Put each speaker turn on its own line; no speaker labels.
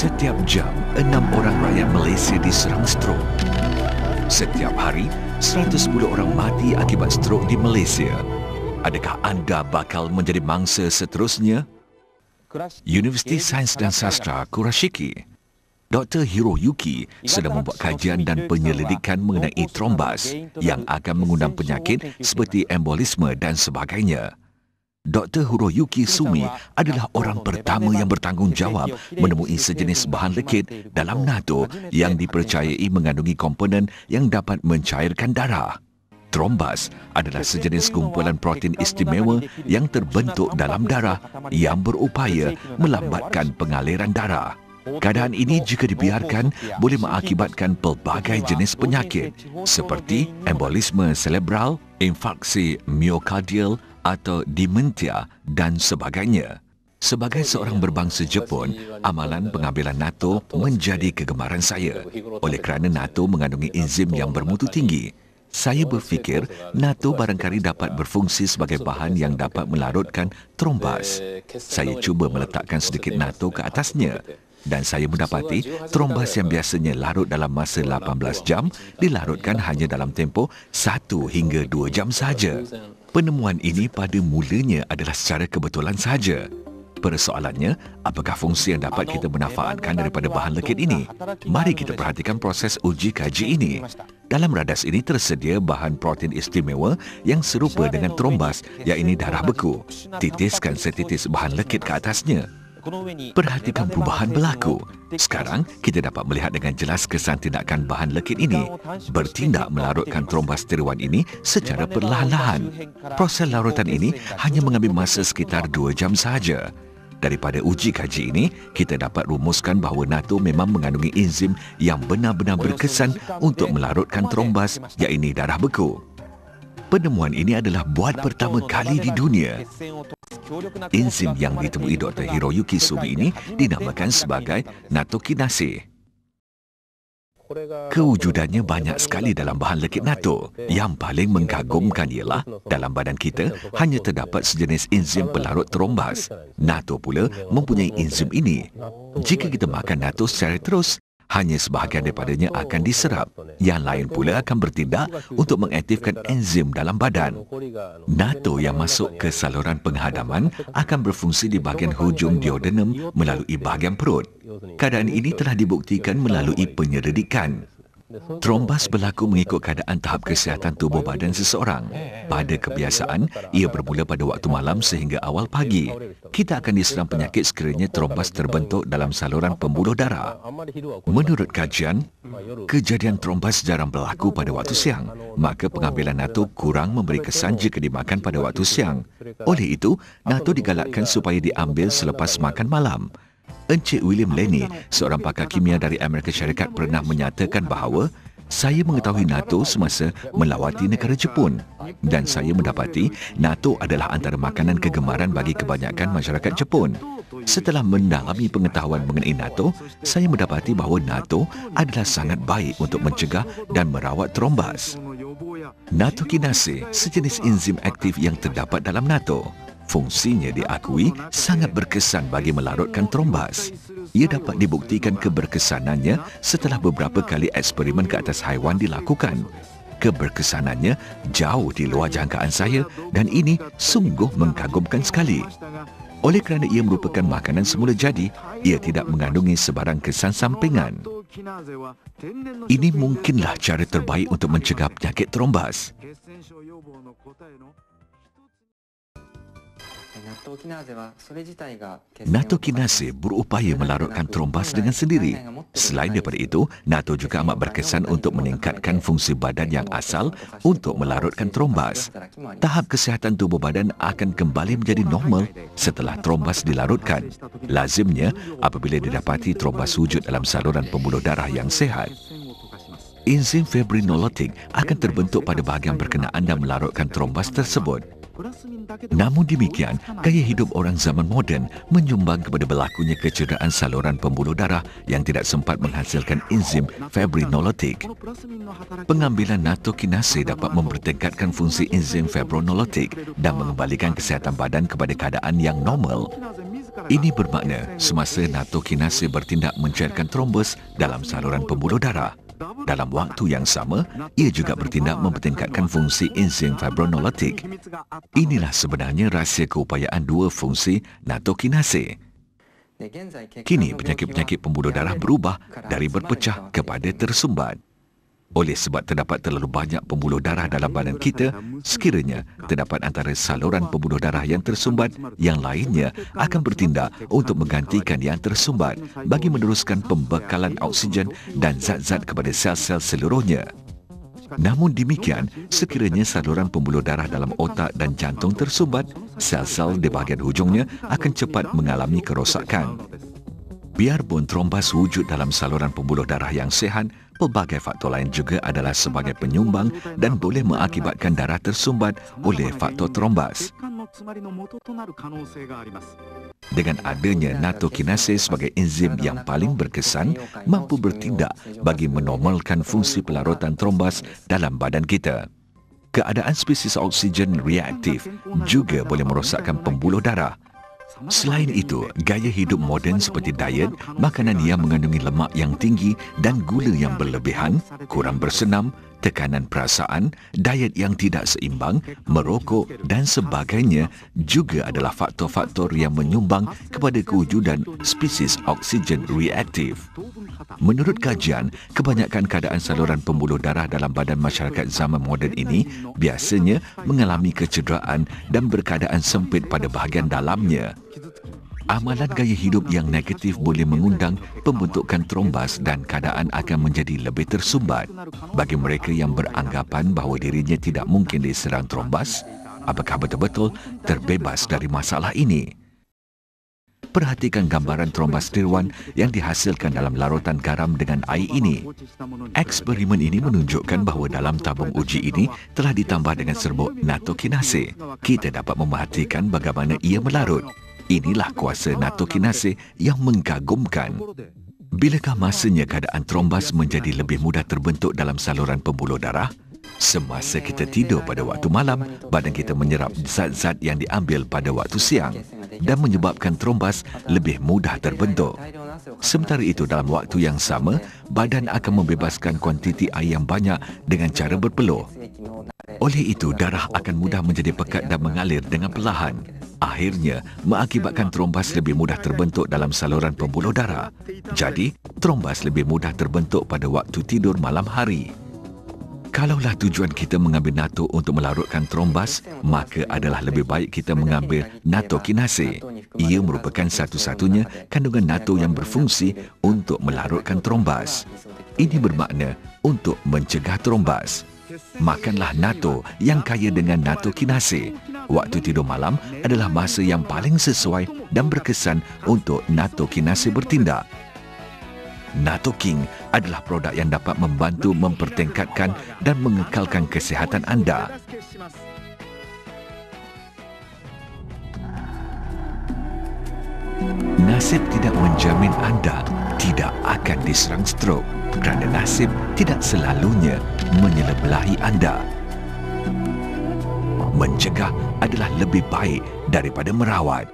Setiap jam, 6 orang rakyat Malaysia diserang strok. Setiap hari, 110 orang mati akibat strok di Malaysia. Adakah anda bakal menjadi mangsa seterusnya? Universiti Sains dan Sastra Kurashiki, Dr. Hiroyuki sedang membuat kajian dan penyelidikan mengenai trombas yang akan mengundang penyakit seperti embolisme dan sebagainya. Dr. Hiroyuki Sumi adalah orang pertama yang bertanggungjawab menemui sejenis bahan lekit dalam NATO yang dipercayai mengandungi komponen yang dapat mencairkan darah. Trombas adalah sejenis kumpulan protein istimewa yang terbentuk dalam darah yang berupaya melambatkan pengaliran darah. Keadaan ini jika dibiarkan boleh mengakibatkan pelbagai jenis penyakit seperti embolisme cerebral, infarksi miokardial atau dementia dan sebagainya. Sebagai seorang berbangsa Jepun, amalan pengambilan NATO menjadi kegemaran saya. Oleh kerana NATO mengandungi enzim yang bermutu tinggi, saya berfikir NATO barangkali dapat berfungsi sebagai bahan yang dapat melarutkan trombas. Saya cuba meletakkan sedikit NATO ke atasnya dan saya mendapati trombas yang biasanya larut dalam masa 18 jam dilarutkan hanya dalam tempoh 1 hingga 2 jam sahaja. Penemuan ini pada mulanya adalah secara kebetulan sahaja. Persoalannya, apakah fungsi yang dapat kita menafaatkan daripada bahan lekit ini? Mari kita perhatikan proses uji kaji ini. Dalam radas ini tersedia bahan protein istimewa yang serupa dengan trombas, iaitu darah beku. Titiskan setitis bahan lekit ke atasnya. Perhatikan perubahan berlaku. Sekarang, kita dapat melihat dengan jelas kesan tindakan bahan lekit ini bertindak melarutkan trombas tiruan ini secara perlahan-lahan. Proses larutan ini hanya mengambil masa sekitar 2 jam sahaja. Daripada uji kaji ini, kita dapat rumuskan bahawa NATO memang mengandungi enzim yang benar-benar berkesan untuk melarutkan trombas, iaitu darah beku. Penemuan ini adalah buat pertama kali di dunia. Enzim yang ditemui Dr. Hiroyuki Sumi ini dinamakan sebagai natokinase. Kewujudannya banyak sekali dalam bahan lekit NATO. Yang paling mengagumkan ialah dalam badan kita hanya terdapat sejenis enzim pelarut trombas. NATO pula mempunyai enzim ini. Jika kita makan NATO secara terus, hanya sebahagian daripadanya akan diserap. Yang lain pula akan bertindak untuk mengaktifkan enzim dalam badan. NATO yang masuk ke saluran penghadaman akan berfungsi di bahagian hujung duodenum melalui bahagian perut. Keadaan ini telah dibuktikan melalui penyelidikan. Trombas berlaku mengikut keadaan tahap kesihatan tubuh badan seseorang. Pada kebiasaan, ia bermula pada waktu malam sehingga awal pagi. Kita akan diserang penyakit sekiranya trombas terbentuk dalam saluran pembuluh darah. Menurut kajian, kejadian trombas jarang berlaku pada waktu siang, maka pengambilan NATO kurang memberi kesan jika dimakan pada waktu siang. Oleh itu, NATO digalakkan supaya diambil selepas makan malam. Encik William Lenny, seorang pakar kimia dari Amerika Syarikat, pernah menyatakan bahawa saya mengetahui NATO semasa melawati negara Jepun dan saya mendapati NATO adalah antara makanan kegemaran bagi kebanyakan masyarakat Jepun. Setelah mendalami pengetahuan mengenai NATO, saya mendapati bahawa NATO adalah sangat baik untuk mencegah dan merawat trombas. Natokinase, sejenis enzim aktif yang terdapat dalam NATO. Fungsinya diakui sangat berkesan bagi melarutkan trombas. Ia dapat dibuktikan keberkesanannya setelah beberapa kali eksperimen ke atas haiwan dilakukan. Keberkesanannya jauh di luar jangkaan saya dan ini sungguh mengagumkan sekali. Oleh kerana ia merupakan makanan semula jadi, ia tidak mengandungi sebarang kesan sampingan. Ini mungkinlah cara terbaik untuk mencegah penyakit trombas. Natokinase berupaya melarutkan trombas dengan sendiri. Selain daripada itu, NATO juga amat berkesan untuk meningkatkan fungsi badan yang asal untuk melarutkan trombas. Tahap kesihatan tubuh badan akan kembali menjadi normal setelah trombas dilarutkan. Lazimnya, apabila didapati trombas wujud dalam saluran pembuluh darah yang sihat, enzim fibrinolytik akan terbentuk pada bahagian berkenaan dan melarutkan trombas tersebut. Namun demikian, gaya hidup orang zaman moden menyumbang kepada berlakunya kecederaan saluran pembuluh darah yang tidak sempat menghasilkan enzim fibrinolytik. Pengambilan natokinase dapat mempertingkatkan fungsi enzim fibrinolytik dan mengembalikan kesihatan badan kepada keadaan yang normal. Ini bermakna semasa natokinase bertindak mencairkan trombus dalam saluran pembuluh darah, dalam waktu yang sama, ia juga bertindak mempertingkatkan fungsi enzim fibrinolytik. Inilah sebenarnya rahsia keupayaan dua fungsi natokinase. Kini penyakit-penyakit pembuluh darah berubah dari berpecah kepada tersumbat. Oleh sebab terdapat terlalu banyak pembuluh darah dalam badan kita, sekiranya terdapat antara saluran pembuluh darah yang tersumbat, yang lainnya akan bertindak untuk menggantikan yang tersumbat bagi meneruskan pembekalan oksigen dan zat-zat kepada sel-sel seluruhnya. Namun demikian, sekiranya saluran pembuluh darah dalam otak dan jantung tersumbat, sel-sel di bahagian hujungnya akan cepat mengalami kerosakan. Biarpun trombas wujud dalam saluran pembuluh darah yang sihat, pelbagai faktor lain juga adalah sebagai penyumbang dan boleh mengakibatkan darah tersumbat oleh faktor trombas. Dengan adanya natokinase sebagai enzim yang paling berkesan, mampu bertindak bagi menormalkan fungsi pelarutan trombas dalam badan kita. Keadaan spesies oksigen reaktif juga boleh merosakkan pembuluh darah. Selain itu, gaya hidup moden seperti diet, makanan yang mengandungi lemak yang tinggi dan gula yang berlebihan, kurang bersenam, tekanan perasaan, diet yang tidak seimbang, merokok dan sebagainya juga adalah faktor-faktor yang menyumbang kepada kewujudan spesies oksigen reaktif. Menurut kajian, kebanyakan keadaan saluran pembuluh darah dalam badan masyarakat zaman moden ini biasanya mengalami kecederaan dan berkeadaan sempit pada bahagian dalamnya. Amalan gaya hidup yang negatif boleh mengundang pembentukan trombas dan keadaan akan menjadi lebih tersumbat. Bagi mereka yang beranggapan bahawa dirinya tidak mungkin diserang trombas, apakah betul-betul terbebas dari masalah ini? Perhatikan gambaran trombas tiruan yang dihasilkan dalam larutan garam dengan air ini. Eksperimen ini menunjukkan bahawa dalam tabung uji ini telah ditambah dengan serbuk natokinase. Kita dapat memerhatikan bagaimana ia melarut. Inilah kuasa natokinase yang mengagumkan. Bilakah masanya keadaan trombas menjadi lebih mudah terbentuk dalam saluran pembuluh darah? Semasa kita tidur pada waktu malam, badan kita menyerap zat-zat yang diambil pada waktu siang dan menyebabkan trombas lebih mudah terbentuk. Sementara itu, dalam waktu yang sama, badan akan membebaskan kuantiti air yang banyak dengan cara berpeluh. Oleh itu, darah akan mudah menjadi pekat dan mengalir dengan perlahan. Akhirnya, mengakibatkan trombas lebih mudah terbentuk dalam saluran pembuluh darah. Jadi, trombas lebih mudah terbentuk pada waktu tidur malam hari. Kalaulah tujuan kita mengambil nato untuk melarutkan trombas, maka adalah lebih baik kita mengambil natokinase. Ia merupakan satu-satunya kandungan nato yang berfungsi untuk melarutkan trombas. Ini bermakna untuk mencegah trombas. Makanlah nato yang kaya dengan natokinase. Waktu tidur malam adalah masa yang paling sesuai dan berkesan untuk natokinase bertindak. Natoking adalah produk yang dapat membantu mempertingkatkan dan mengekalkan kesihatan anda. Nasib tidak menjamin anda tidak akan diserang strok, kerana nasib tidak selalunya menyelebelahi anda. Mencegah adalah lebih baik daripada merawat.